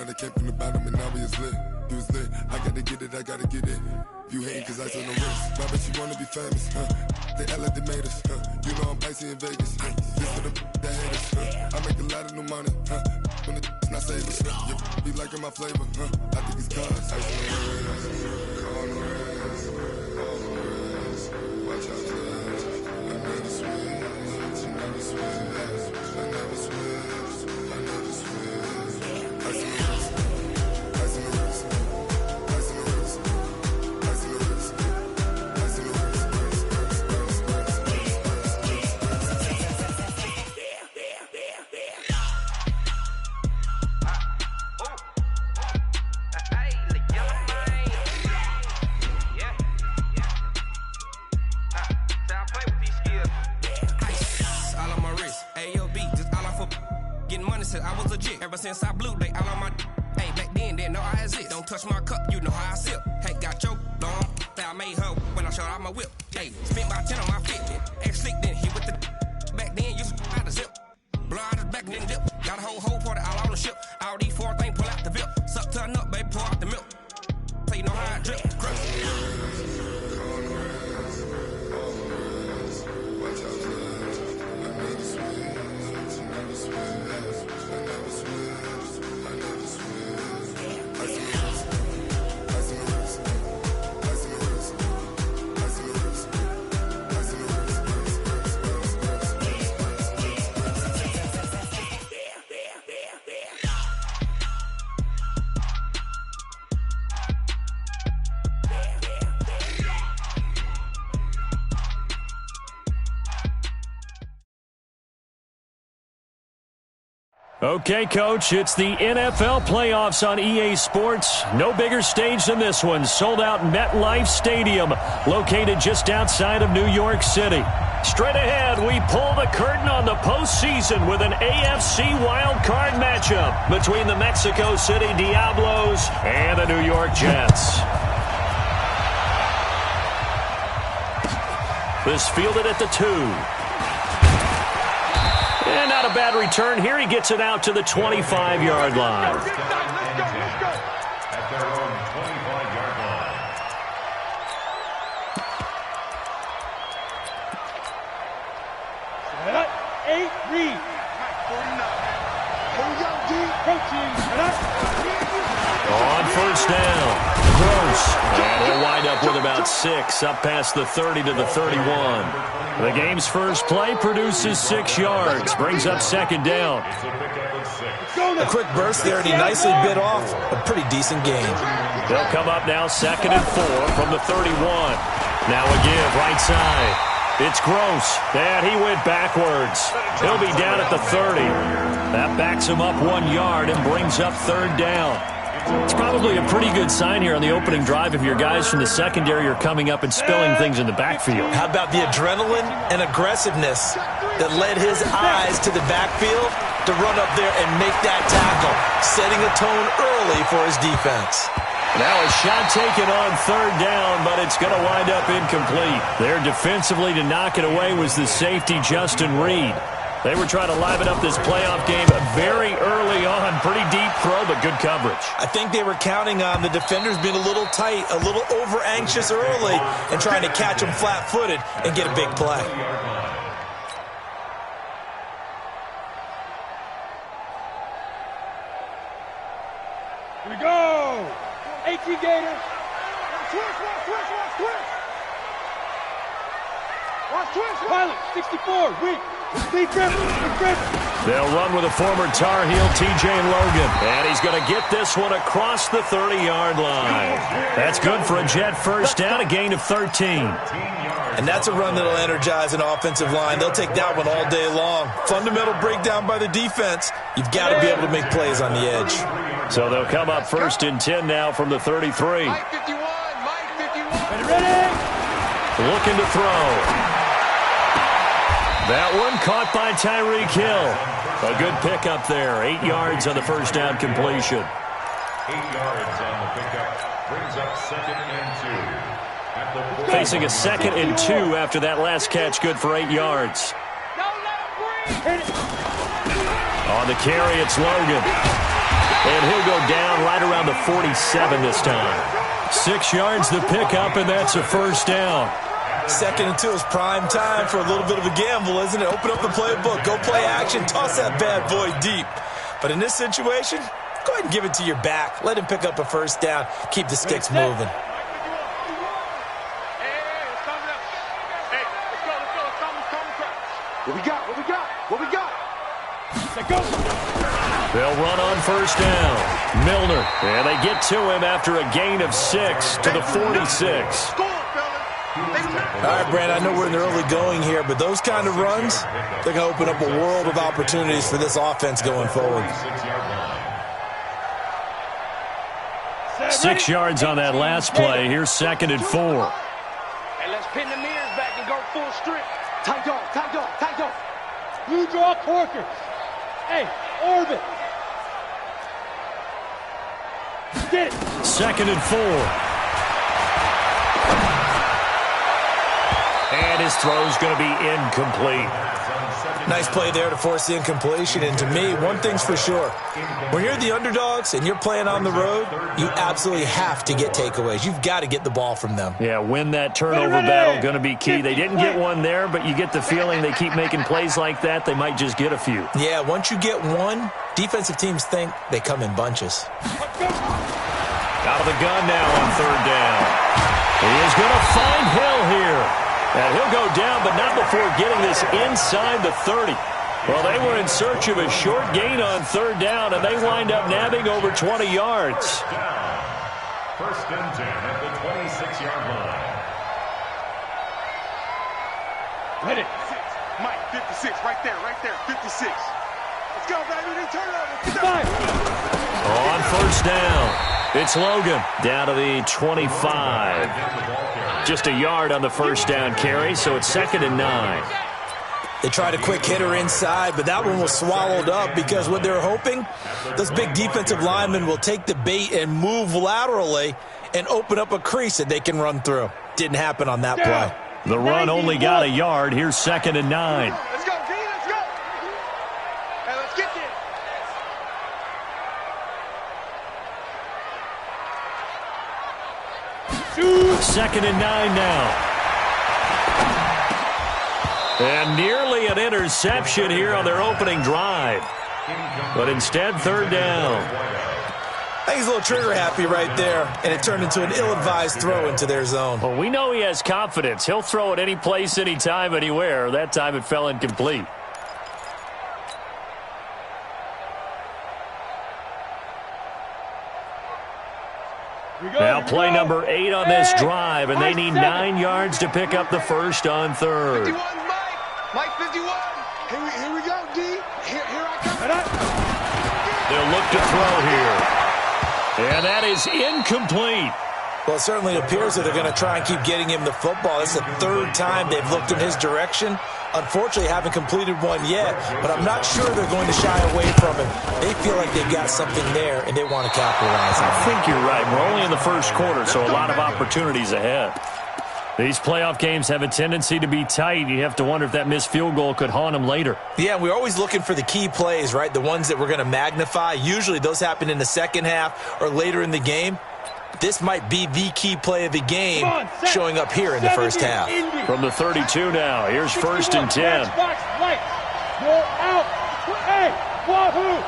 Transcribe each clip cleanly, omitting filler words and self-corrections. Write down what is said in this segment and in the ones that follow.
out, I came from the bottom and now we is lit. You was lit, I gotta get it, I gotta get it. You hating cause I took no risks. Why bet you wanna be famous, huh? They act like they made us, huh? You know I'm icy in Vegas, huh? This for the that hate us, huh? I make a lot of new money, huh? When it's not savers, you be liking my flavor, huh? I think it's cause ice in the wrist, on the wrist, on the wrist. Watch out, flash. I never switch, I never switch, I never switch, I never switch. Ice in the wrist, ice in the wrist, ice in the wrist, ice in the wrist, ice in the wrist, I was legit. Ever since I blew, they all on my hey, back then, didn't know I exist. Don't touch my cup, you know how I sip. Hey, got your long, that I made her when I showed out my whip. Hey, spent about 10 on my fit. Ex-slick, then hit with the back then, used to out the zip. Blow out his back, then dip. Got a whole party all on the ship. All these four things, pull out the VIP. Suck to a nut, baby, pour out the milk. So you know how I drip. Crush. Okay, Coach, it's the NFL playoffs on EA Sports. No bigger stage than this one. Sold out MetLife Stadium, located just outside of New York City. Straight ahead, we pull the curtain on the postseason with an AFC wildcard matchup between the Mexico City Diablos and the New York Jets. This fielded at the 2. And not a bad return here. He gets it out to the 25-yard line. Let's go. At their own 25-yard line. Set up. 8, read. On first down. Gross. And he'll wind up with about 6 up past the 30 to the 31. The game's first play produces 6 yards. Brings up second down. A quick burst there, and he nicely bit off a pretty decent gain. They'll come up now 2nd and 4 from the 31. Now a give right side. It's Gross, and he went backwards. He'll be down at the 30. That backs him up 1 yard and brings up third down. It's probably a pretty good sign here on the opening drive if your guys from the secondary are coming up and spilling things in the backfield. How about the adrenaline and aggressiveness that led his eyes to the backfield to run up there and make that tackle, setting a tone early for his defense. Now a shot taken on third down, but it's going to wind up incomplete. There defensively to knock it away was the safety, Justin Reed. They were trying to liven up this playoff game very early on. Pretty deep throw, but good coverage. I think they were counting on the defenders being a little tight, a little over-anxious early, and trying to catch them flat-footed and get a big play. Here we go. 18 Gators. Watch twist. Pilot, 64, weak. They'll run with a former Tar Heel, T.J. Logan. And he's going to get this one across the 30-yard line. That's good for a Jet first down, a gain of 13. And that's a run that'll energize an offensive line. They'll take that one all day long. Fundamental breakdown by the defense. You've got to be able to make plays on the edge. So they'll come up 1st and 10 now from the 33. Mike 51, Mike 51. Ready? Looking to throw. That one caught by Tyreek Hill. A good pickup there. 8 yards on the first down completion. 8 yards on the pickup. Brings up 2nd and 2. Facing a 2nd and 2 after that last catch. Good for 8 yards. On the carry, it's Logan. And he'll go down right around the 47 this time. 6 yards the pickup, and that's a first down. 2nd and 2 is prime time for a little bit of a gamble, isn't it? Open up the playbook, go play action, toss that bad boy deep. But in this situation, go ahead and give it to your back. Let him pick up a first down. Keep the sticks moving. What we got? What we got? What we got? Let's go. They'll run on first down. Milner, and they get to him after a gain of 6 to the 46. All right, Brand, I know we're in the early going here, but those kind of runs, they're going to open up a world of opportunities for this offense going forward. 6 yards on that last play. Here's 2nd and 4. And let's pin the mirrors back and go full strip. Tight dog, tight dog, tight dog. You draw corkers. Hey, orbit. Get it. 2nd and 4. And his throw's going to be incomplete. Nice play there to force the incompletion. And to me, one thing's for sure. When you're the underdogs and you're playing on the road, you absolutely have to get takeaways. You've got to get the ball from them. Yeah, win that turnover battle, going to be key. They didn't get one there, but you get the feeling they keep making plays like that, they might just get a few. Yeah, once you get one, defensive teams think they come in bunches. Out of the gun now on 3rd down. He is going to find Hill here. And he'll go down, but not before getting this inside the 30. Well, they were in search of a short gain on 3rd down, and they wind up nabbing over 20 yards. 1st and 10 at the 26-yard line. Ready. Mike, 56, right there, 56. Let's go, baby, they turn over. On 1st down, it's Logan down to the 25. Just a yard on the 1st down carry, so it's 2nd and 9. They tried a quick hitter inside, but that one was swallowed up because what they're hoping, those big defensive linemen will take the bait and move laterally and open up a crease that they can run through. Didn't happen on that play. The run only got a yard. Here's 2nd and 9. Let's go, G, let's go. Hey, let's get this. 2nd and 9 now. And nearly an interception here on their opening drive. But instead, 3rd down. I think he's a little trigger happy right there, and it turned into an ill-advised throw into their zone. Well, we know he has confidence. He'll throw it any place, anytime, anywhere. That time it fell incomplete. Now play number 8 on this drive, and they need 9 yards to pick up the first on 3rd. 51, Mike 51. Here we go, D. Here I come. They'll look to throw here. And that is incomplete. Well, it certainly appears that they're going to try and keep getting him the football. It's the 3rd time they've looked in his direction. Unfortunately, haven't completed one yet, but I'm not sure they're going to shy away from him. They feel like they've got something there, and they want to capitalize on it. I think you're right. We're only in the first quarter, so a lot of opportunities ahead. These playoff games have a tendency to be tight. You have to wonder if that missed field goal could haunt them later. Yeah, we're always looking for the key plays, right? The ones that we're going to magnify. Usually those happen in the second half or later in the game. This might be the key play of the game showing up here in the first half. From the 32 now, here's 1st and 10. You're out. Hey, wahoo.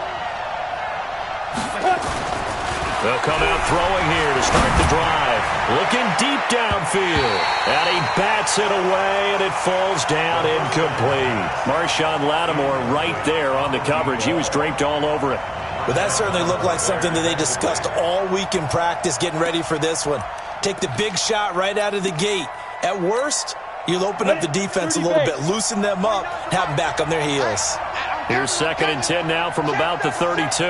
They'll come out throwing here to start the drive. Looking deep downfield. And he bats it away, and it falls down incomplete. Marshawn Lattimore right there on the coverage. He was draped all over it. But that certainly looked like something that they discussed all week in practice, getting ready for this one. Take the big shot right out of the gate. At worst, you'll open up the defense a little bit, loosen them up, have them back on their heels. Here's 2nd and 10 now from about the 32.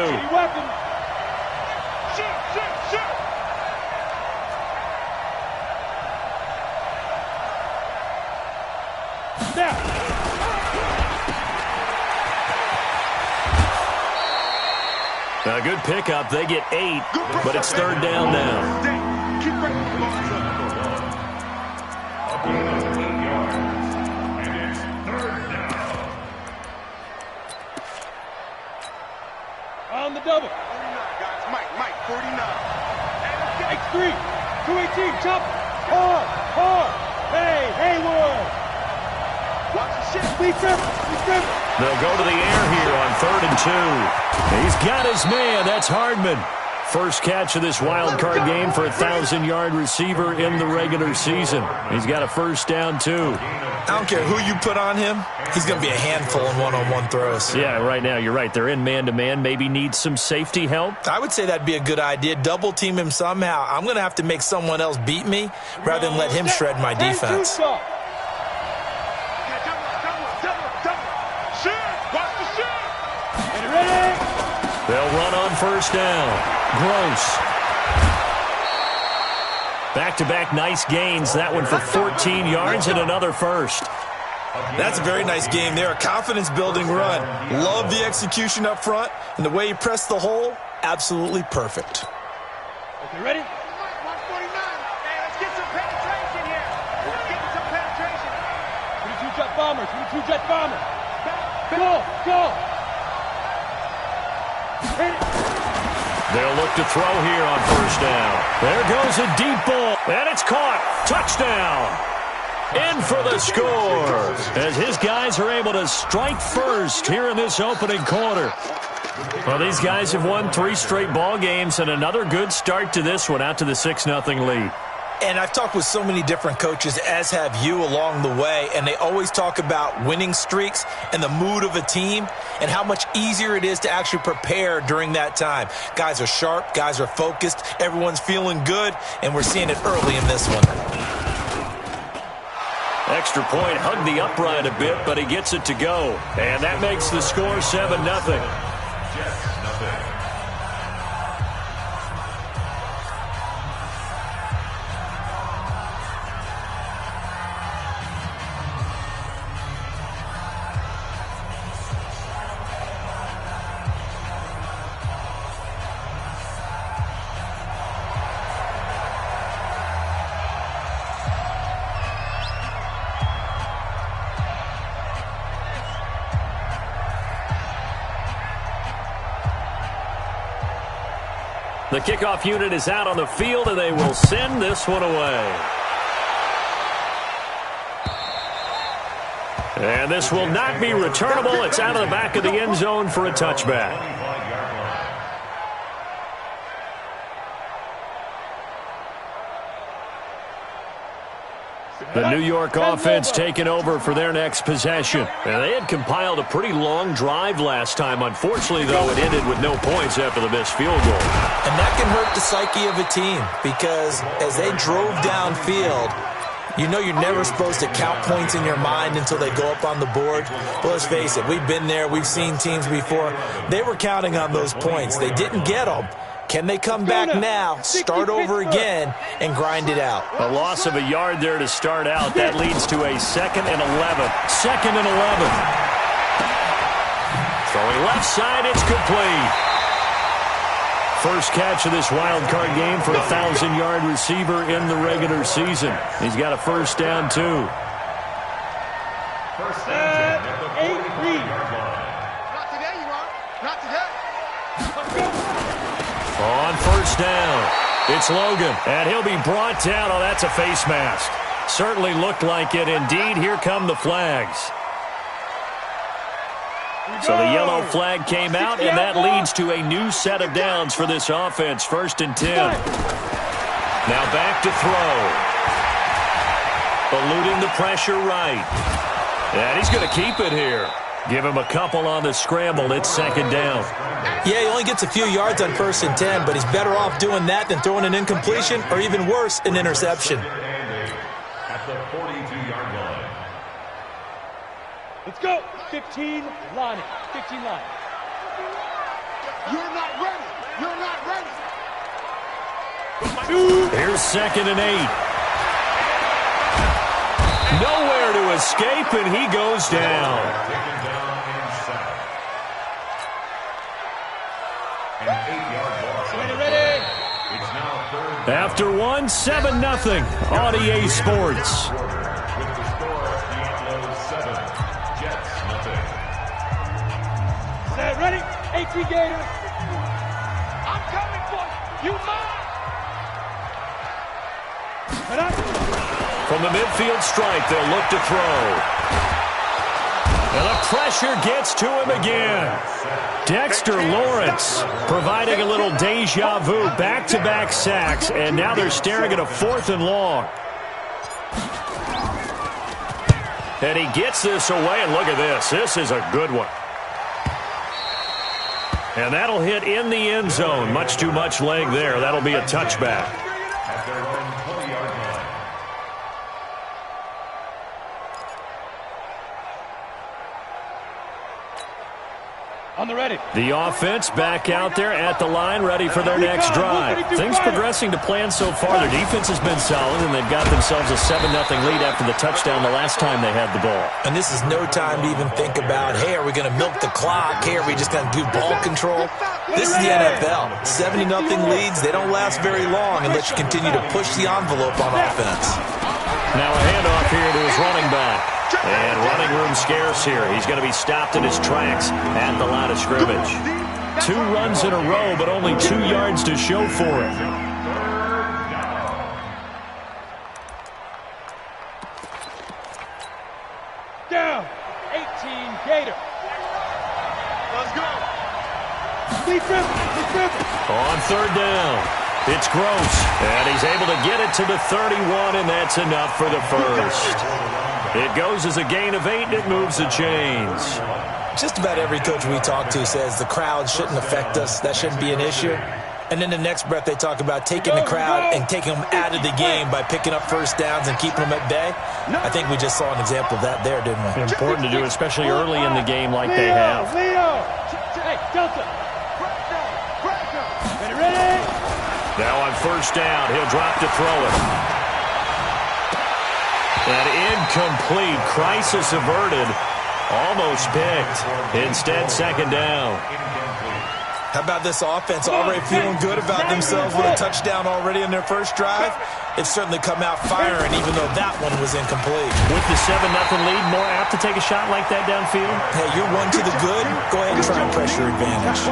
A good pickup. They get 8, but it's 3rd down now. On the double. 49, guys. Mike, 49. X3, 218, chop. Hard. Hey, Haywood. Watch the shit. Please, They'll go to the air here on 3rd and 2. He's got his man. That's Hardman. First catch of this wild card game for a 1,000-yard receiver in the regular season. He's got a first down, too. I don't care who you put on him. He's going to be a handful in one-on-one throws. Yeah, right now, you're right. They're in man-to-man. Maybe need some safety help. I would say that'd be a good idea. Double team him somehow. I'm going to have to make someone else beat me rather than let him shred my defense. They'll run on first down. Gross. Back-to-back nice gains. That one for 14 yards and another first. That's a very nice game there. A confidence-building run. Love the execution up front. And the way he pressed the hole, absolutely perfect. Okay, ready? 149. Hey, let's get some penetration here. Let's get some penetration. 22 jet bombers. Go. They'll look to throw here on first down. There goes a deep ball, and it's caught. Touchdown. In for the score, as his guys are able to strike first here in this opening quarter. Well, these guys have won 3 straight ball games, and another good start to this one, out to the 6-0 lead. And I've talked with so many different coaches, as have you, along the way, and they always talk about winning streaks and the mood of a team and how much easier it is to actually prepare during that time. Guys are sharp, guys are focused, everyone's feeling good, and we're seeing it early in this one. Extra point, hugged the upright a bit, but he gets it to go. And that makes the score 7-0. The kickoff unit is out on the field, and they will send this one away. And this will not be returnable. It's out of the back of the end zone for a touchback. The New York offense taking over for their next possession. And they had compiled a pretty long drive last time. Unfortunately, though, it ended with no points after the missed field goal. And that can hurt the psyche of a team, because as they drove downfield, you know you're never supposed to count points in your mind until they go up on the board. But let's face it, we've been there. We've seen teams before. They were counting on those points. They didn't get them. Can they come back now, start over again, and grind it out? A loss of a yard there to start out. That leads to a 2nd and 11. 2nd and 11. Throwing left side, it's complete. First catch of this wild card game for a 1,000-yard receiver in the regular season. He's got a first down, too. First down at the 43-yard line. Not today, you are. Not today. Let's go. On first down, it's Logan, and he'll be brought down. Oh, that's a face mask. Certainly looked like it. Indeed, here come the flags. So the yellow flag came out, and that leads to a new set of downs for this offense. 1st and 10. Now back to throw. Eluding the pressure right. And he's going to keep it here. Give him a couple on the scramble. It's 2nd down. Yeah, he only gets a few yards on 1st and 10, but he's better off doing that than throwing an incompletion or, even worse, an interception. At the 42-yard line. Let's go. 15 line. 15 line. You're not ready. You're not ready. Here's 2nd and 8. Nowhere to escape, and he goes down. Taken down and sacked. An 8-yard loss. Ready. It's now 3rd. After 7-0 on EA Sports. With the score, the Antelope 7, Jets 0. Set, ready. 18 Gators. From the midfield stripe, they'll look to throw. And the pressure gets to him again. Dexter Lawrence providing a little deja vu, back-to-back sacks, and now they're staring at a 4th and long. And he gets this away, and look at this. This is a good one. And that'll hit in the end zone. Much too much leg there. That'll be a touchback. On the ready. The offense back out there at the line, ready for their next drive. Things progressing to plan so far. Their defense has been solid, and they've got themselves a 7-0 lead after the touchdown the last time they had the ball. And this is no time to even think about, hey, are we going to milk the clock? Hey, are we just going to do ball control? This is the NFL. 70-0 leads, they don't last very long unless you continue to push the envelope on offense. Now a handoff here to his running back. And running room scarce here. He's going to be stopped in his tracks at the line of scrimmage. 2 runs in a row, but only 2 yards to show for it. Down. 18 Gator. Let's go. On 3rd down, it's Gross. And he's able to get it to the 31, and that's enough for the first. It goes as a gain of 8, and it moves the chains. Just about every coach we talk to says the crowd shouldn't affect us. That shouldn't be an issue. And then the next breath they talk about taking the crowd and taking them out of the game by picking up first downs and keeping them at bay. I think we just saw an example of that there, didn't we? Important to do, especially early in the game like they have. Hey, Delta. Ready? Now on 1st down, he'll drop to throw it. An incomplete, crisis averted, almost picked. Instead, 2nd down. How about this offense already feeling good about themselves with a touchdown already in their first drive? It's certainly come out firing, even though that one was incomplete. With the 7-0 lead, more apt to take a shot like that downfield? Hey, you're one to the good. Go ahead and try and pressure advantage.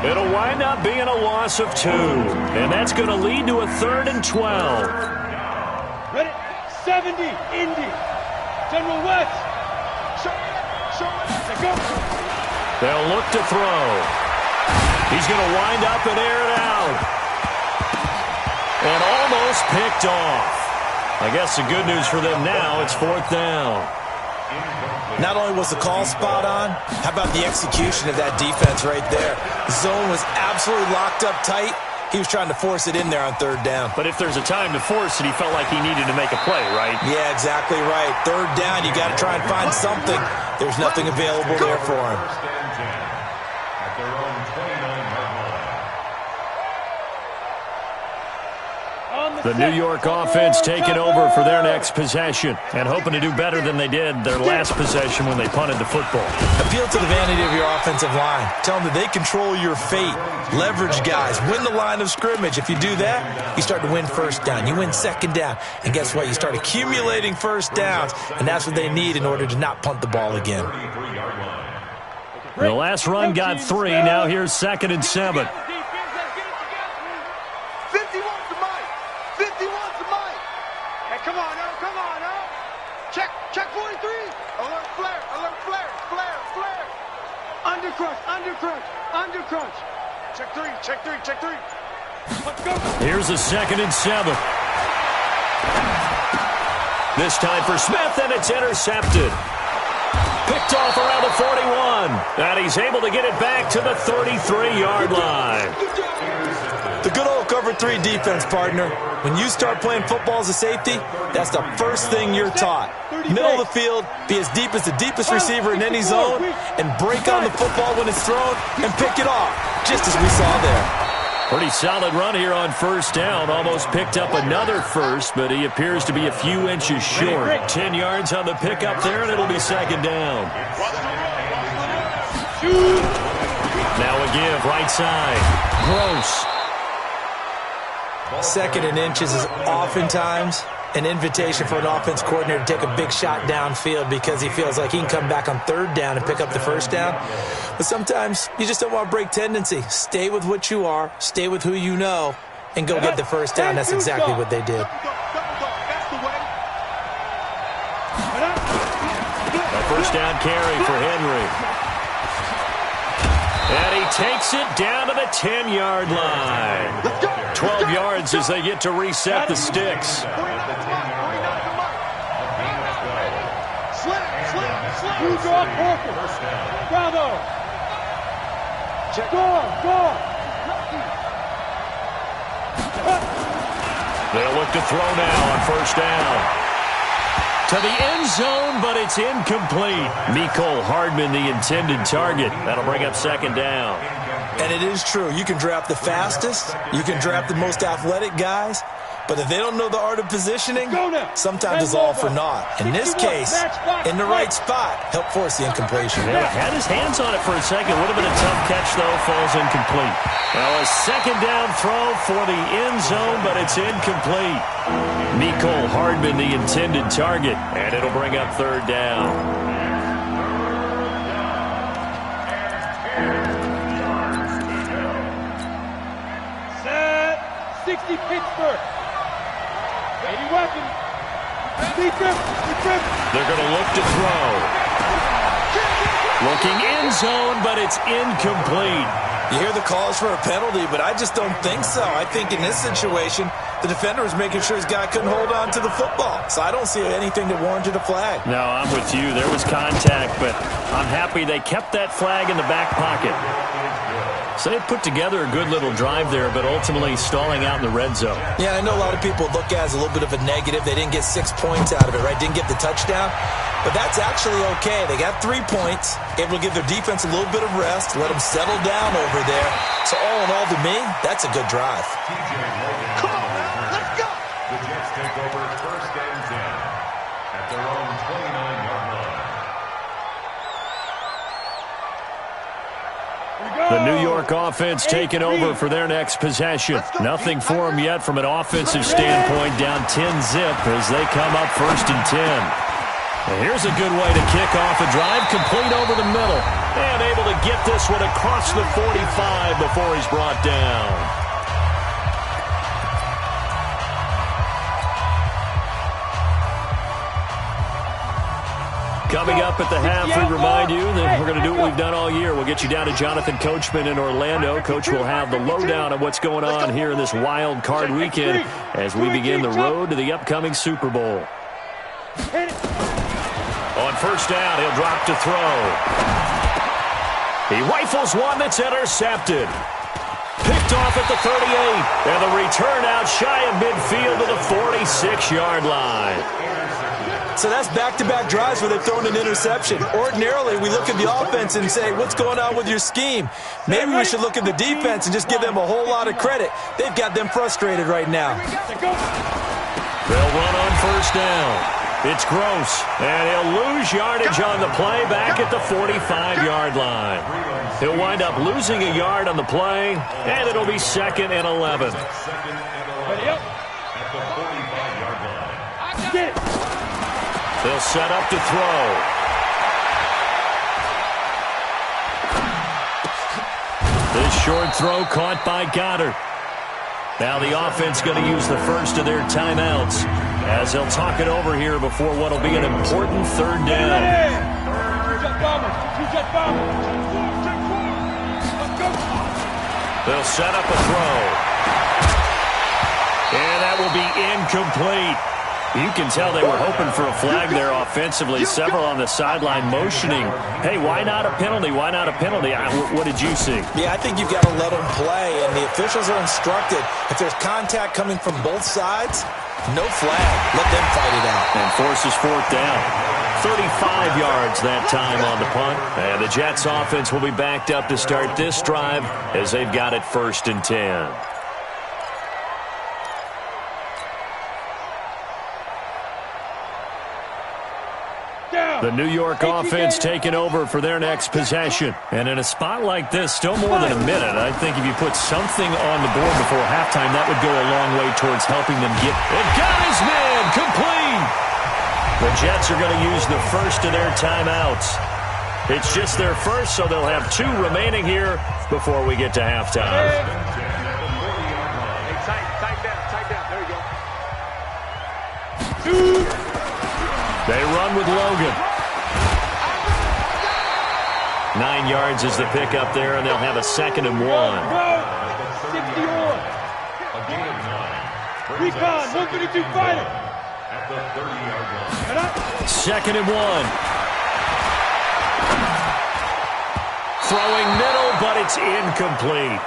It'll wind up being a loss of 2, and that's going to lead to a 3rd and 12. Ready? 70, Indy. General West. Go. They'll look to throw. He's going to wind up and air it out. And almost picked off. I guess the good news for them now, it's 4th down. Not only was the call spot on, how about the execution of that defense right there? The zone was absolutely locked up tight. He was trying to force it in there on 3rd down. But if there's a time to force it, he felt like he needed to make a play, right? Yeah, exactly right. 3rd down, you got to try and find something. There's nothing available there for him. The New York offense taking over for their next possession and hoping to do better than they did their last possession when they punted the football. Appeal to the vanity of your offensive line. Tell them that they control your fate. Leverage guys. Win the line of scrimmage. If you do that, you start to win 1st down. You win 2nd down. And guess what? You start accumulating 1st downs, and that's what they need in order to not punt the ball again. The last run got 3. Now here's 2nd and 7. Undercrunch. Check 3. Let's go. Here's a 2nd and 7. This time for Smith, and it's intercepted. Picked off around the 41. And he's able to get it back to the 33-yard line. The good old cover 3 defense, partner. When you start playing football as a safety, that's the first thing you're taught. Middle of the field, be as deep as the deepest receiver in any zone, and break on the football when it's thrown and pick it off, just as we saw there. Pretty solid run here on 1st down. Almost picked up another first, but he appears to be a few inches short. 10 yards on the pickup there, and it'll be 2nd down. Now a give, right side. Gross. 2nd and inches is oftentimes an invitation for an offense coordinator to take a big shot downfield because he feels like he can come back on third down and pick up the first down. But sometimes you just don't want to break tendency. Stay with what you are, stay with who you know, and go get the first down. That's exactly what they did. A first down carry for Henry. And he takes it down to the 10-yard line. 12 yards as they get to reset the sticks. Bravo. Go. They'll look to throw now on first down. To the end zone, but it's incomplete. Mecole Hardman, the intended target. That'll bring up second down. And it is true. You can draft the fastest. You can draft the most athletic guys. But if they don't know the art of positioning, sometimes it's all for naught. In this case, in the right spot, help force the incompletion. Yeah, had his hands on it for a second. Would have been a tough catch, though. Falls incomplete. Well, a second down throw for the end zone, but it's incomplete. Mecole Hardman, the intended target, and it'll bring up third down. 60 Pittsburgh. 80 weapons. They're going to look to throw. Looking end zone, but it's incomplete. You hear the calls for a penalty, but I just don't think so. I think in this situation, the defender was making sure his guy couldn't hold on to the football. So I don't see anything that warranted a flag. No, I'm with you. There was contact, but I'm happy they kept that flag in the back pocket. So they put together a good little drive there, but ultimately stalling out in the red zone. Yeah, I know a lot of people look at it as a little bit of a negative. They didn't get 6 points out of it, right? Didn't get the touchdown. But that's actually okay. They got 3 points, able to give their defense a little bit of rest, let them settle down over there. So all in all, to me, that's a good drive. Come on, let's go! The Jets take over first and 10 at their own 29-yard line. The New York offense taking over for their next possession. Nothing for them yet from an offensive standpoint, down 10-zip as they come up first and 10. And here's a good way to kick off a drive, complete over the middle, and able to get this one across the 45 before he's brought down. Coming up at the half, we remind you that we're going to do what we've done all year. We'll get you down to Jonathan Coachman in Orlando. Coach will have the lowdown of what's going on here in this wild card weekend as we begin the road to the upcoming Super Bowl. On first down, he'll drop to throw. He rifles one that's intercepted. Picked off at the 38, and the return out shy of midfield to the 46-yard line. So that's back-to-back drives where they've thrown an interception. Ordinarily, we look at the offense and say, what's going on with your scheme? Maybe we should look at the defense and just give them a whole lot of credit. They've got them frustrated right now. They'll run on first down. It's Gross, and he'll lose yardage on the play back at the 45-yard line. He'll wind up losing a yard on the play, and it'll be second and 11. At the 45-yard line. Get it. They'll set up to throw. This short throw caught by Goddard. Now the offense going to use the first of their timeouts as they'll talk it over here before what will be an important third down. They'll set up a throw. And that will be incomplete. You can tell they were hoping for a flag there offensively. Several on the sideline motioning. Hey, why not a penalty? Why not a penalty? What did you see? Yeah, I think you've got to let them play, and the officials are instructed. If there's contact coming from both sides, no flag. Let them fight it out. And forces fourth down. 35 yards that time on the punt. And the Jets offense will be backed up to start this drive as they've got it first and 10. The New York offense taking over for their next possession. And in a spot like this, still more than a minute, I think if you put something on the board before halftime, that would go a long way towards helping them get... It got his man complete! The Jets are going to use the first of their timeouts. It's just their first, so they'll have 2 remaining here before we get to halftime. Hey, tight down. There you go. 2. They run with Logan. 9 yards is the pickup there, and they'll have a 2nd and 1. Go. 60 on. Recon, 132 fighter. At the 30-yard line. 2nd and 1. Throwing middle, but it's incomplete.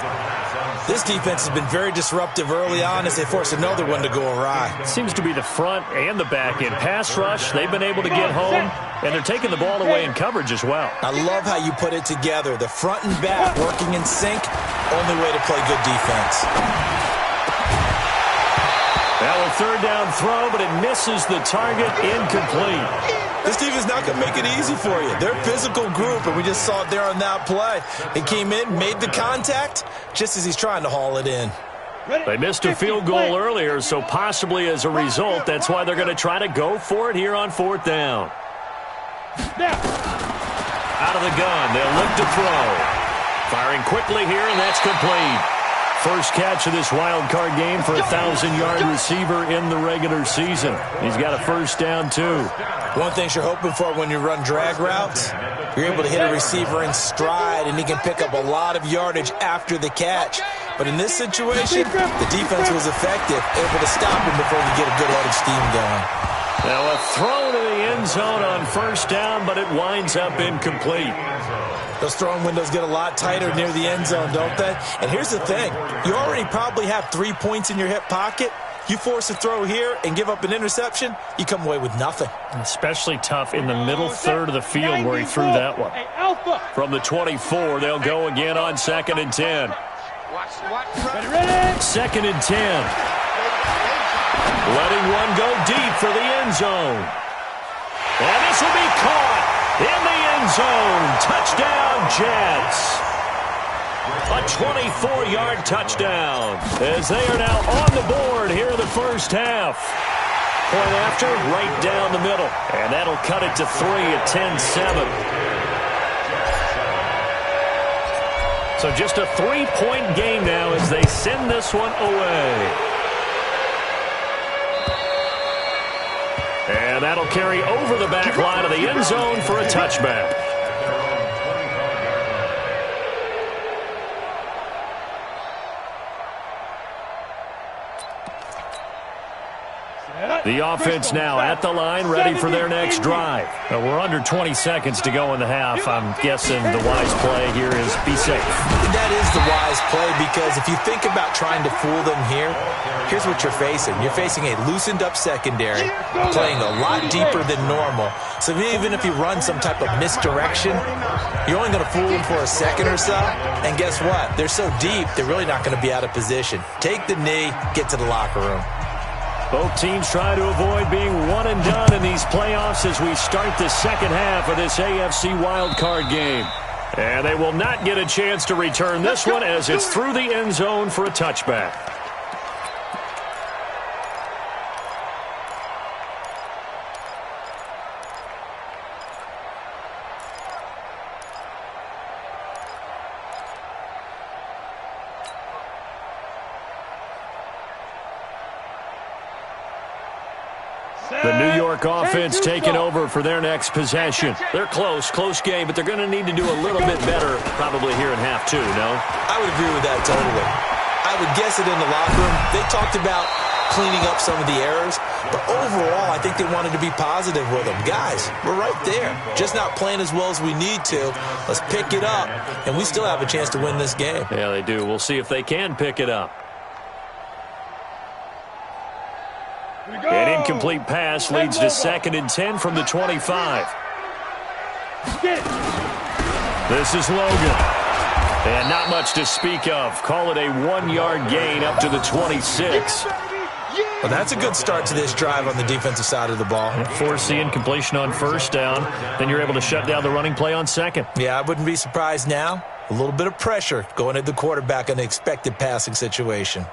This defense has been very disruptive early on as they force another one to go awry. Seems to be the front and the back end. Pass rush, they've been able to get home, and they're taking the ball away in coverage as well. I love how you put it together. The front and back working in sync, only way to play good defense. Now a 3rd down throw, but it misses the target, incomplete. This defense is not going to make it easy for you. They're a physical group, and we just saw it there on that play. He came in, made the contact, just as he's trying to haul it in. They missed a field goal earlier, so possibly as a result, that's why they're going to try to go for it here on 4th down. Out of the gun, they'll look to throw. Firing quickly here, and that's complete. First catch of this wild card game for a 1,000-yard receiver in the regular season. He's got a 1st down, too. One thing you're hoping for when you run drag routes, you're able to hit a receiver in stride, and he can pick up a lot of yardage after the catch. But in this situation, the defense was effective, able to stop him before he get a good head of steam going. Now a throw to the end zone on 1st down, but it winds up incomplete. Those throwing windows get a lot tighter near the end zone, don't they? And here's the thing. You already probably have 3 points in your hip pocket. You force a throw here and give up an interception, you come away with nothing. Especially tough in the middle third of the field where he threw that one. From the 24, they'll go again on 2nd and 10. 2nd and 10. Letting one go deep for the end zone. And this will be caught in the end zone. Touchdown, Jets. A 24-yard touchdown as they are now on the board here in the first half. Point after, right down the middle. And that'll cut it to 3 at 10-7. So just a 3-point game now as they send this one away. And that'll carry over the back line of the end zone for a touchback. The offense now at the line, ready for their next drive. We're under 20 seconds to go in the half. I'm guessing the wise play here is be safe. That is the wise play, because if you think about trying to fool them here, here's what you're facing. You're facing a loosened up secondary, playing a lot deeper than normal. So even if you run some type of misdirection, you're only going to fool them for a second or so. And guess what? They're so deep, they're really not going to be out of position. Take the knee, get to the locker room. Both teams try to avoid being one and done in these playoffs as we start the second half of this AFC wildcard game. And they will not get a chance to return this one as it's through the end zone for a touchback. The New York offense taking over for their next possession. They're close game, but they're going to need to do a little bit better probably here in half 2, no? I would agree with that totally. I would guess it in the locker room. They talked about cleaning up some of the errors, but overall, I think they wanted to be positive with them. Guys, we're right there. Just not playing as well as we need to. Let's pick it up, and we still have a chance to win this game. Yeah, they do. We'll see if they can pick it up. An incomplete pass leads to 2nd and 10 from the 25. This is Logan. And not much to speak of. Call it a 1-yard gain up to the 26. Well, that's a good start to this drive on the defensive side of the ball. Force the incompletion on first down. Then you're able to shut down the running play on second. Yeah, I wouldn't be surprised now. A little bit of pressure going at the quarterback in an expected passing situation.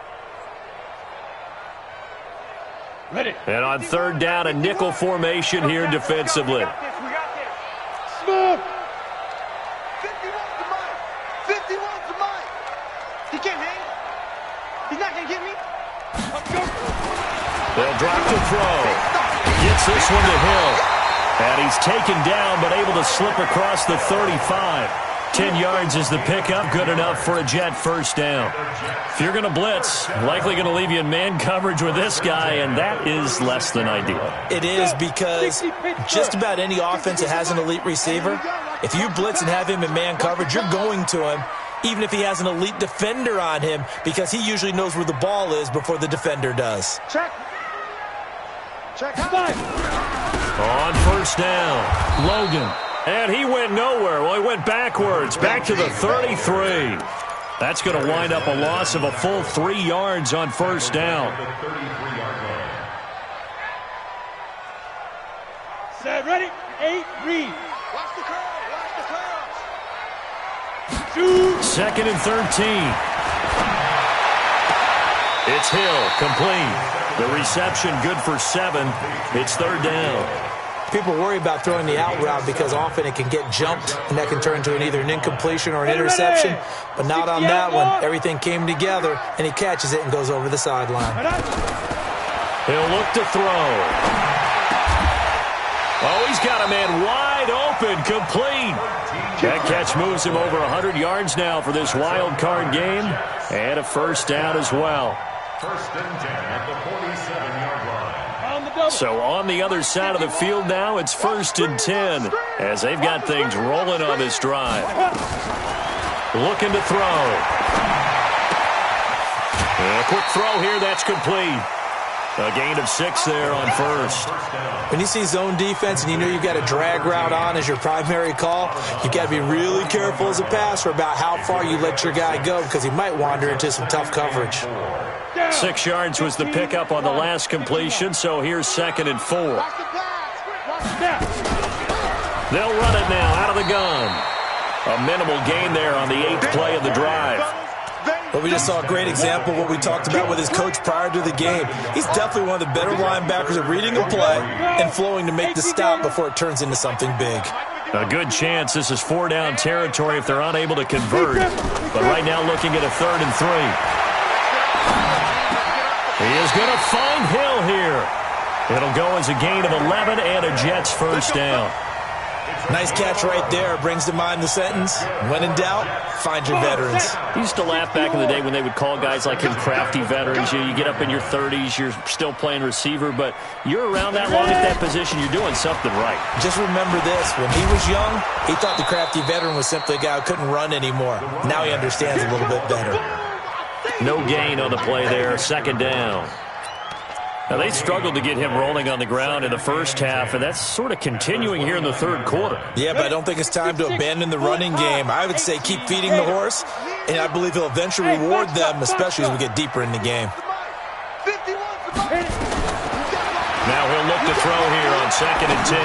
Ready. And on third down, a nickel formation here defensively. We got this. Smooth. 50 wants the mic. 50 wants the mic. He can't hang. He's not going to get me. They'll drop to throw. Gets this one to Hill. And he's taken down, but able to slip across the 35. 10 yards is the pickup. Good enough for a Jet first down. If you're going to blitz, likely going to leave you in man coverage with this guy, and that is less than ideal. It is, because just about any offense that has an elite receiver, if you blitz and have him in man coverage, you're going to him, even if he has an elite defender on him, because he usually knows where the ball is before the defender does. Check. On first down, Logan. And he went nowhere. Well, he went backwards, back to the 33. That's going to wind up a loss of a full 3 yards on first down. Set, ready, 8, read. Watch the curl, Shoot. Second and 13. It's Hill, complete. The reception good for 7. It's third down. People worry about throwing the out route because often it can get jumped, and that can turn into either an incompletion or an interception. But not on that one. Everything came together, and he catches it and goes over the sideline. He'll look to throw. Oh, he's got a man wide open, complete. That catch moves him over 100 yards now for this wild card game, and a first down as well. First and 10 at the 47-yard line. So on the other side of the field now, it's first and 10 as they've got things rolling on this drive. Looking to throw. And a quick throw here, that's complete. A gain of 6 there on first. When you see zone defense and you know you've got a drag route on as your primary call, you've got to be really careful as a passer about how far you let your guy go, because he might wander into some tough coverage. 6 yards was the pickup on the last completion, so here's second and 4. They'll run it now out of the gun. A minimal gain there on the 8th play of the drive. But we just saw a great example of what we talked about with his coach prior to the game. He's definitely one of the better linebackers at reading a play and flowing to make the stop before it turns into something big. A good chance this is 4-down territory if they're unable to convert. But right now looking at a 3rd and 3. He is going to find Hill here. It'll go as a gain of 11 and a Jets first down. Nice catch right there. Brings to mind the sentence, when in doubt, find your veterans. I used to laugh back in the day when they would call guys like him crafty veterans. You get up in your 30s, you're still playing receiver, but you're around that long at that position, you're doing something right. Just remember this. When he was young, he thought the crafty veteran was simply a guy who couldn't run anymore. Now he understands a little bit better. No gain on the play there, second down. Now, they struggled to get him rolling on the ground in the first half, and that's sort of continuing here in the third quarter. Yeah, but I don't think it's time to abandon the running game. I would say keep feeding the horse, and I believe he'll eventually reward them, especially as we get deeper in the game. Now he'll look to throw here on second and 10.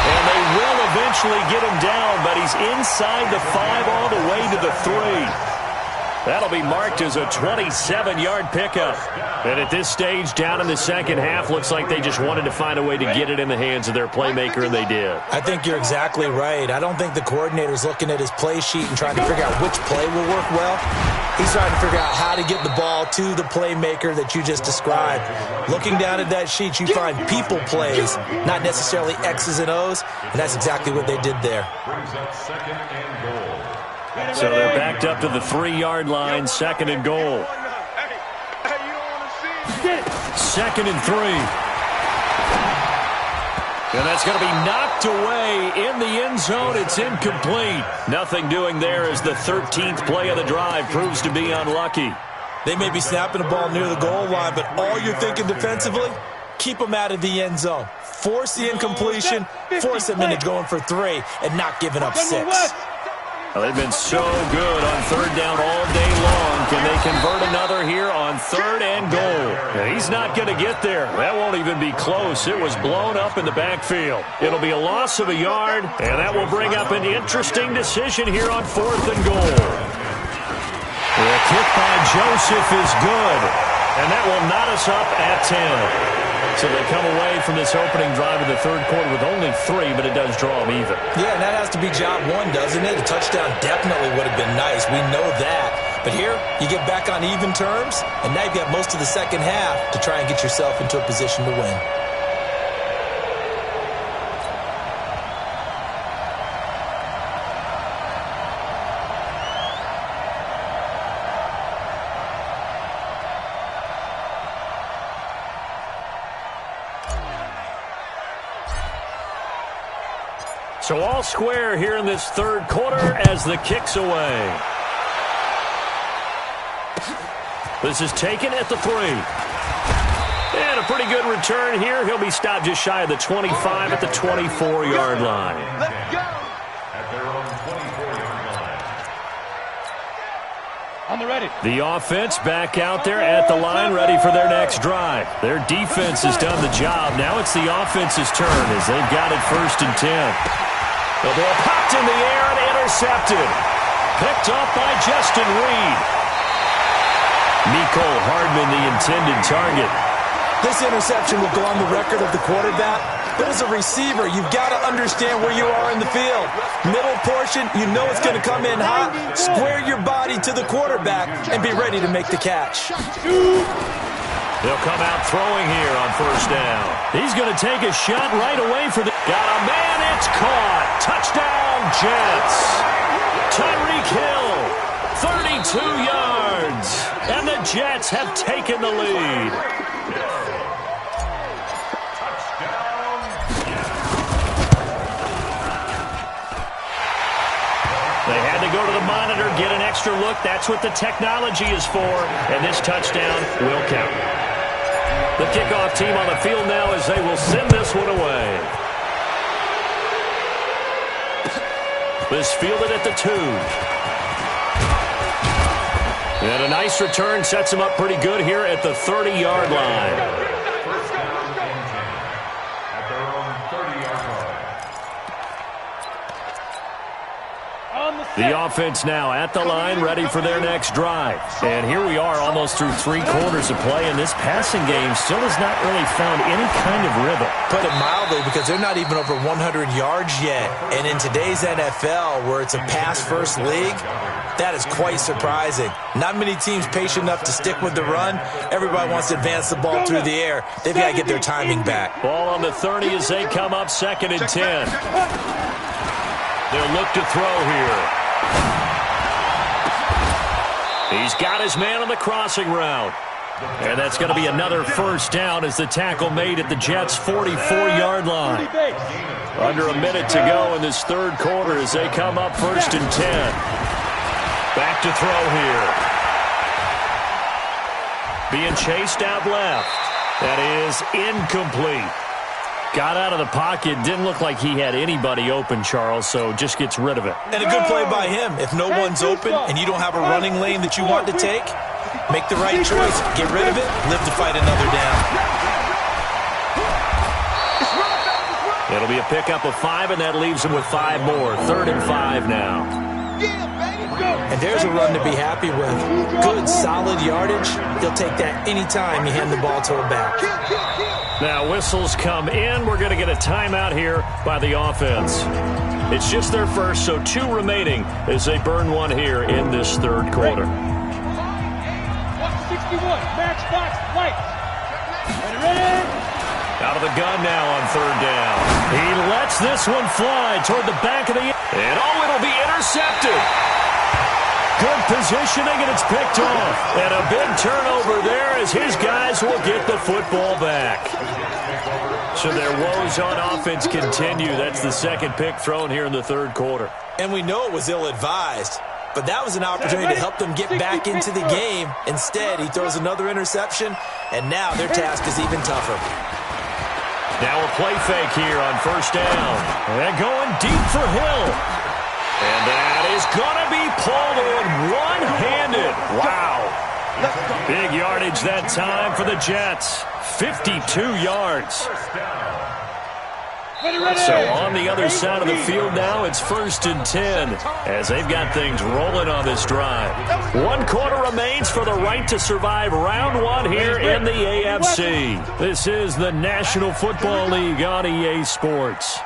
And they will eventually get him down, but he's inside the 5 all the way to the 3. That'll be marked as a 27-yard pickup. And at this stage, down in the second half, looks like they just wanted to find a way to get it in the hands of their playmaker, and they did. I think you're exactly right. I don't think the coordinator's looking at his play sheet and trying to figure out which play will work well. He's trying to figure out how to get the ball to the playmaker that you just described. Looking down at that sheet, you find people plays, not necessarily X's and O's, and that's exactly what they did there. So they're backed up to the 3-yard line, second and goal. Second and 3. And that's going to be knocked away in the end zone. It's incomplete. Nothing doing there as the 13th play of the drive proves to be unlucky. They may be snapping the ball near the goal line, but all you're thinking defensively, keep them out of the end zone. Force the incompletion, force them into going for 3, and not giving up 6. Well, they've been so good on third down all day long. Can they convert another here on 3rd and going to get there. That won't even be close. It was blown up in the backfield. It'll be a loss of a yard, and that will bring up an interesting decision here on 4th and goal. The kick by Joseph is good, and that will knot us up at 10. So they come away from this opening drive in the third quarter with only 3, but it does draw them even. Yeah, and that has to be job one, doesn't it? A touchdown definitely would have been nice. We know that. But here, you get back on even terms, and now you've got most of the second half to try and get yourself into a position to win. So all square here in this third quarter as the kick's away. This is taken at the 3. And a pretty good return here. He'll be stopped just shy of the 25 at the 24-yard line. Let's go! At their own 24-yard line. On the ready. The offense back out there at the line, ready for their next drive. Their defense has done the job. Now it's the offense's turn as they've got it 1st and 10. The ball popped in the air and intercepted. Picked up by Justin Reed. Mecole Hardman, the intended target. This interception will go on the record of the quarterback, but as a receiver, you've got to understand where you are in the field. Middle portion, you know it's going to come in hot. Square your body to the quarterback and be ready to make the catch. They'll come out throwing here on 1st down. He's going to take a shot right away for the... Got a man, it's caught. Touchdown, Jets. Tyreek Hill, 32 yards. And the Jets have taken the lead. They had to go to the monitor, get an extra look. That's what the technology is for. And this touchdown will count. The kickoff team on the field now as they will send this one away. This fielded at the 2. And a nice return sets him up pretty good here at the 30-yard line. First down and 10 at their own 30-yard line. The offense now at the line, ready for their next drive. And here we are almost through 3 quarters of play, and this passing game still has not really found any kind of rhythm. Put it mildly, because they're not even over 100 yards yet. And in today's NFL, where it's a pass-first league, that is quite surprising. Not many teams patient enough to stick with the run. Everybody wants to advance the ball through the air. They've got to get their timing back. Ball on the 30 as they come up 2nd and 10. They'll look to throw here. He's got his man on the crossing route. And that's going to be another 1st down as the tackle made at the Jets' 44-yard line. Under a minute to go in this third quarter as they come up 1st and 10. Back to throw here. Being chased out left. That is incomplete. Got out of the pocket. Didn't look like he had anybody open, Charles, so just gets rid of it. And a good play by him. If no one's open and you don't have a running lane that you want to take, make the right choice. Get rid of it. Live to fight another down. It'll be a pickup of 5, and that leaves him with 5 more. 3rd and 5 now. And there's a run to be happy with. Good, solid yardage. He'll take that anytime you hand the ball to a back. Now whistles come in. We're going to get a timeout here by the offense. It's just their first, so 2 remaining as they burn one here in this third quarter. 61, match box, lights. Ready? Out of the gun now on 3rd down. He lets this one fly toward the back of the end. And it'll be intercepted. Good positioning, and it's picked off. And a big turnover there as his guys will get the football back. So their woes on offense continue. That's the 2nd pick thrown here in the third quarter. And we know it was ill-advised, but that was an opportunity to help them get back into the game. Instead, he throws another interception, and now their task is even tougher. Now a play fake here on 1st down. And going deep for Hill. And that is going to be pulled in one-handed. Wow. Big yardage. yardage that time for the Jets. 52 yards. So on the other side of the field now, it's 1st and 10 as they've got things rolling on this drive. 1 quarter remains for the right to survive round 1 here in the AFC. This is the National Football League on EA Sports.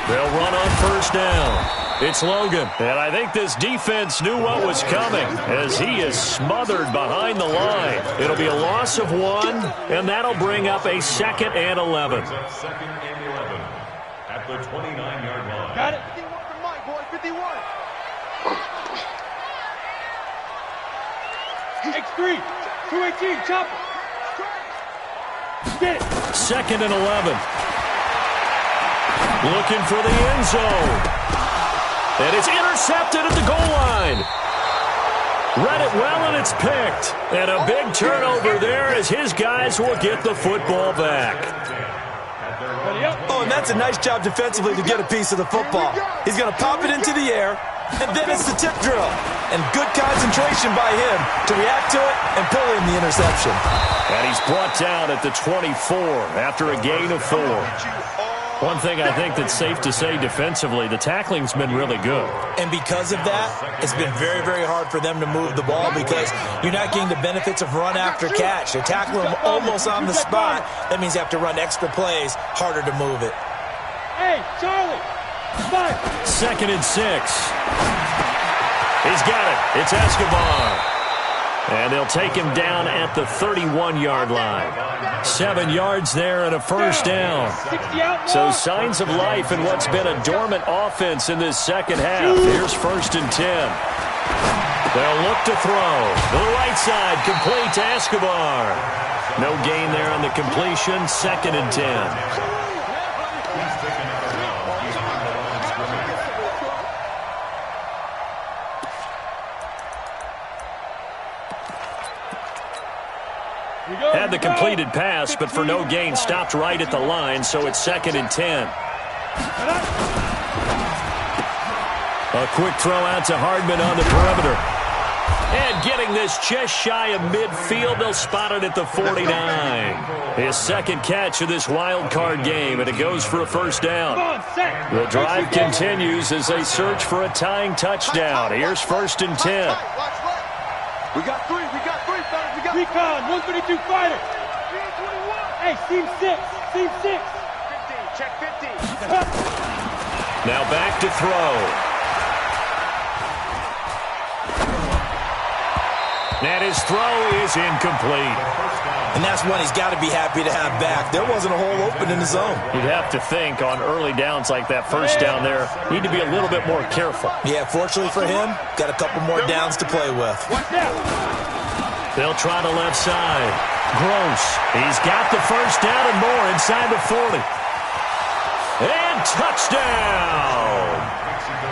They'll run on 1st down. It's Logan, and I think this defense knew what was coming as he is smothered behind the line. It'll be a loss of 1, and that'll bring up a 2nd and 11. 2nd and 11 at the 29-yard line. Got it. 51 for Mike, boy, 51. X3, 218, chop it. Get it. 2nd and 11. Looking for the end zone. And it's intercepted at the goal line. Read it well, and it's picked. And a big turnover there as his guys will get the football back. Oh, and that's a nice job defensively to get a piece of the football. He's going to pop it into the air, and then it's the tip drill. And good concentration by him to react to it and pull in the interception. And he's brought down at the 24 after a gain of 4. One thing I think that's safe to say defensively, the tackling's been really good. And because of that, it's been very, very hard for them to move the ball because you're not getting the benefits of run after catch. They're tackling them almost on the spot. That means you have to run extra plays, harder to move it. Hey, Charlie, 2nd and 6. He's got it. It's Escobar. And they'll take him down at the 31-yard line. 7 yards there and a 1st down. So signs of life in what's been a dormant offense in this 2nd half. Here's 1st and 10. They'll look to throw. To the right side, complete to Escobar. No gain there on the completion. 2nd and 10. Had the completed pass, but for no gain, stopped right at the line, so it's 2nd and 10. A quick throw out to Hardman on the perimeter. And getting this just shy of midfield, they'll spot it at the 49. His 2nd catch of this wild card game, and it goes for a 1st down. The drive continues as they search for a tying touchdown. Here's 1st and 10. We got 3, fellas. We got Recon, 132 fighter. Hey, seam 6. 15, check 15. Now back to throw. And his throw is incomplete. And that's one he's got to be happy to have back. There wasn't a hole open in the zone. You'd have to think on early downs like that 1st down there, need to be a little bit more careful. Yeah, fortunately for him, got a couple more downs to play with. They'll try the left side. Gross. He's got the 1st down and more inside the 40. And touchdown.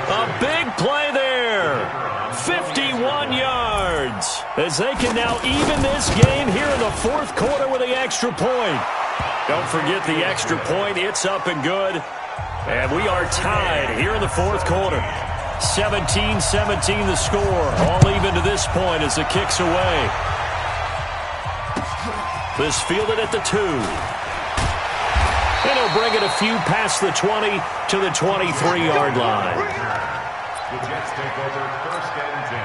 A big play there. 51 yards. As they can now even this game here in the 4th quarter with the extra point. Don't forget the extra point. It's up and good. And we are tied here in the 4th quarter. 17-17 the score. All even to this point as the kick's away. This fielded at the 2. And he'll bring it a few past the 20 to the 23-yard line. The Jets take over 1st and 10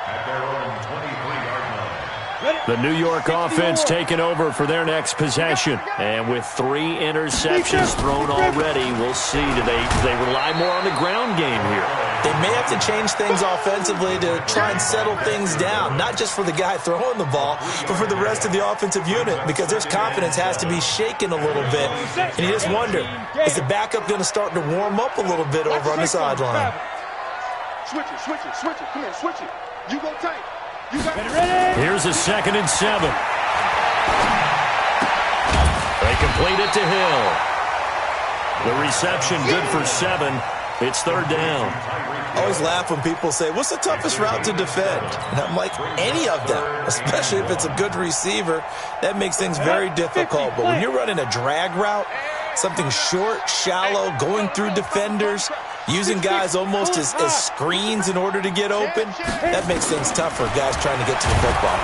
at their own 23-yard line. The New York offense taking over for their next possession. And with 3 interceptions thrown already, we'll see. Do they rely more on the ground game here? They may have to change things offensively to try and settle things down, not just for the guy throwing the ball, but for the rest of the offensive unit, because their confidence has to be shaken a little bit. And you just wonder, is the backup going to start to warm up a little bit over on the sideline? Switch it. Come here, switch it. You go tight. You got it. Here's a 2nd and 7. They complete it to Hill. The reception good for 7. It's 3rd down. I always laugh when people say, what's the toughest route to defend? And I'm like, any of them, especially if it's a good receiver. That makes things very difficult. But when you're running a drag route, Something short, shallow, going through defenders, using guys almost as screens in order to get open. That makes things tough for guys trying to get to the football.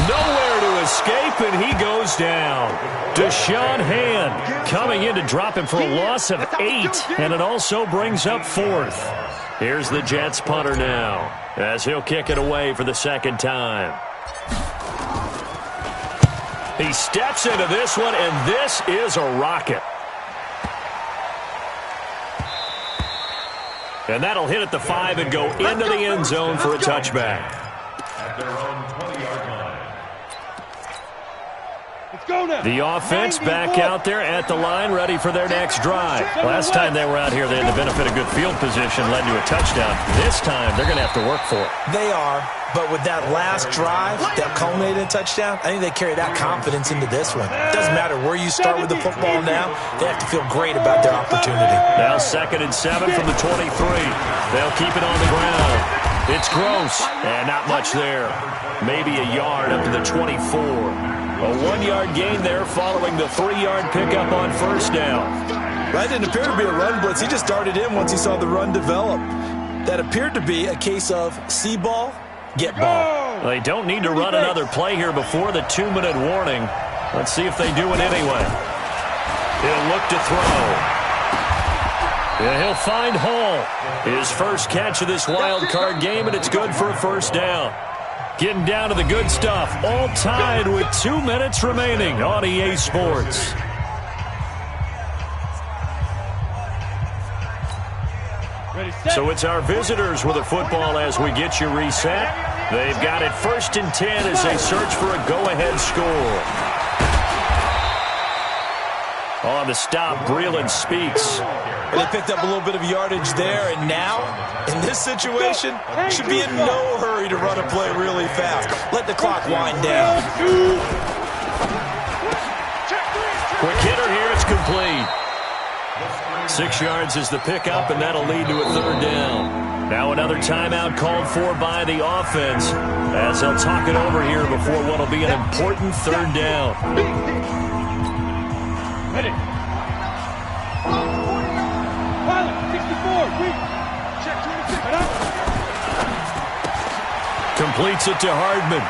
Nowhere to escape, and he goes down. Deshaun Hand coming in to drop him for a loss of 8, and it also brings up 4th. Here's the Jets punter now, as he'll kick it away for the second time. He steps into this one, and this is a rocket. And that'll hit at the 5 and go into the end zone for a touchback. At their own 20-yard line. The offense back out there at the line, ready for their next drive. Last time they were out here, they had the benefit of good field position, led to a touchdown. This time, they're going to have to work for it. They are, but with that last drive that culminated in a touchdown, I think they carry that confidence into this one. It doesn't matter where you start with the football now, they have to feel great about their opportunity. Now 2nd and 7 from the 23. They'll keep it on the ground. It's Gross, and not much there. Maybe a yard up to the 24. A 1-yard gain there following the 3-yard pickup on first down. That didn't appear to be a run blitz. He just darted in once he saw the run develop. That appeared to be a case of see ball, get ball. They don't need to run another play here before the 2-minute warning. Let's see if they do it anyway. He'll look to throw. And he'll find Hall. His first catch of this wild card game, and it's good for a first down. Getting down to the good stuff, all tied with 2 minutes remaining on EA Sports. So it's our visitors with the football as we get you reset. They've got it 1st and 10 as they search for a go-ahead score. On the stop, Breeland speaks. They picked up a little bit of yardage there, and now, in this situation, should be in no hurry to run a play really fast. Let the clock wind down. Quick hitter here, it's complete. 6 yards is the pickup, and that'll lead to a 3rd down. Now another timeout called for by the offense, as they'll talk it over here before what will be an important 3rd down. Ready. Pilot, 64, read. Check 26, right up. Completes it to Hardman.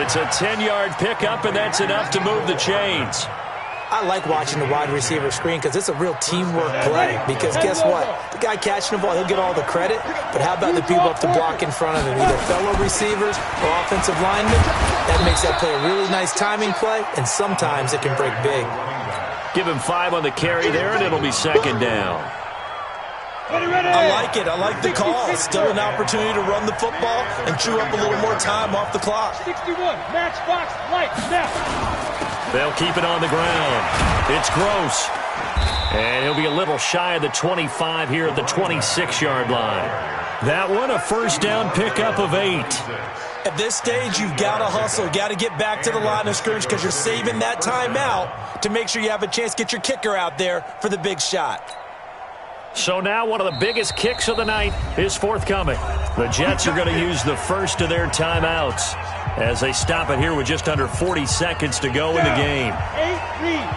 It's a 10-yard pickup, and that's enough to move the chains. I like watching the wide receiver screen because it's a real teamwork play. Because guess what? The guy catching the ball, he'll get all the credit. But how about the people up to block in front of him? Either fellow receivers or offensive linemen. That makes that play a really nice timing play, and sometimes it can break big. Give him 5 on the carry there, and it'll be 2nd down. I like it. I like the call. Still an opportunity to run the football and chew up a little more time off the clock. 61, matchbox, light, snap. They'll keep it on the ground. It's Gross. And he'll be a little shy of the 25 here at the 26-yard line. That one, a first down pickup of 8. At this stage, you've got to hustle. You've got to get back to the line of scrimmage because you're saving that timeout to make sure you have a chance to get your kicker out there for the big shot. So now one of the biggest kicks of the night is forthcoming. The Jets are going to use the first of their timeouts as they stop it here with just under 40 seconds to go in the game. 8 read.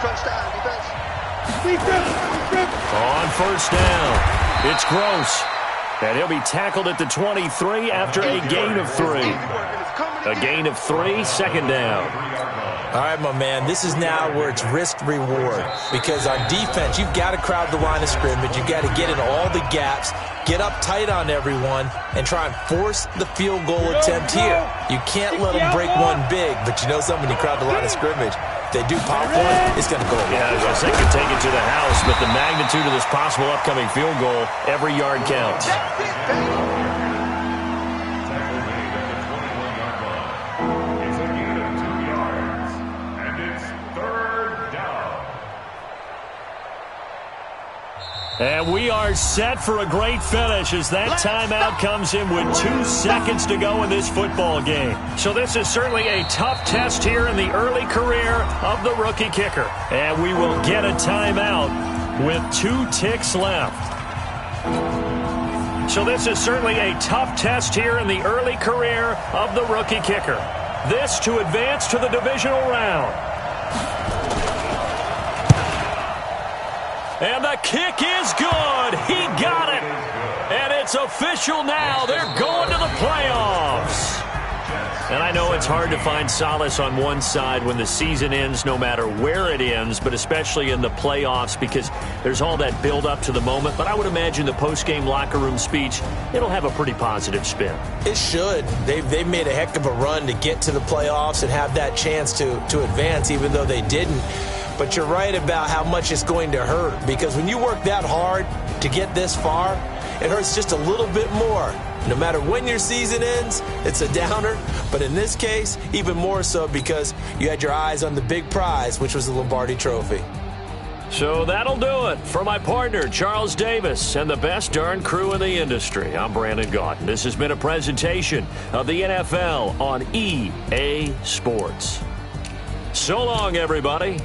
Touchdown, defense. On first down, it's Gross. And he'll be tackled at the 23 after a gain of 3. A gain of 3, 2nd down. All right, my man, this is now where it's risk-reward. Because on defense, you've got to crowd the line of scrimmage. You've got to get in all the gaps, get up tight on everyone, and try and force the field goal attempt here. You can't let them break one big, but you know something, when you crowd the line of scrimmage, if they do pop one, it's going to go away. Yeah, I was going to say could take it to the house, but the magnitude of this possible upcoming field goal, every yard counts. And we are set for a great finish as that timeout comes in with 2 seconds to go in this football game. So this is certainly a tough test here in the early career of the rookie kicker. And we will get a timeout with 2 ticks left. So this is certainly a tough test here in the early career of the rookie kicker. This to advance to the divisional round. And the kick is good. He got it. And it's official now. They're going to the playoffs. And I know it's hard to find solace on one side when the season ends, no matter where it ends, but especially in the playoffs because there's all that build up to the moment. But I would imagine the post-game locker room speech, it'll have a pretty positive spin. It should. They've made a heck of a run to get to the playoffs and have that chance to advance, even though they didn't. But you're right about how much it's going to hurt because when you work that hard to get this far, it hurts just a little bit more. No matter when your season ends, it's a downer. But in this case, even more so because you had your eyes on the big prize, which was the Lombardi Trophy. So that'll do it. For my partner, Charles Davis, and the best darn crew in the industry, I'm Brandon Gaudin. This has been a presentation of the NFL on EA Sports. So long, everybody.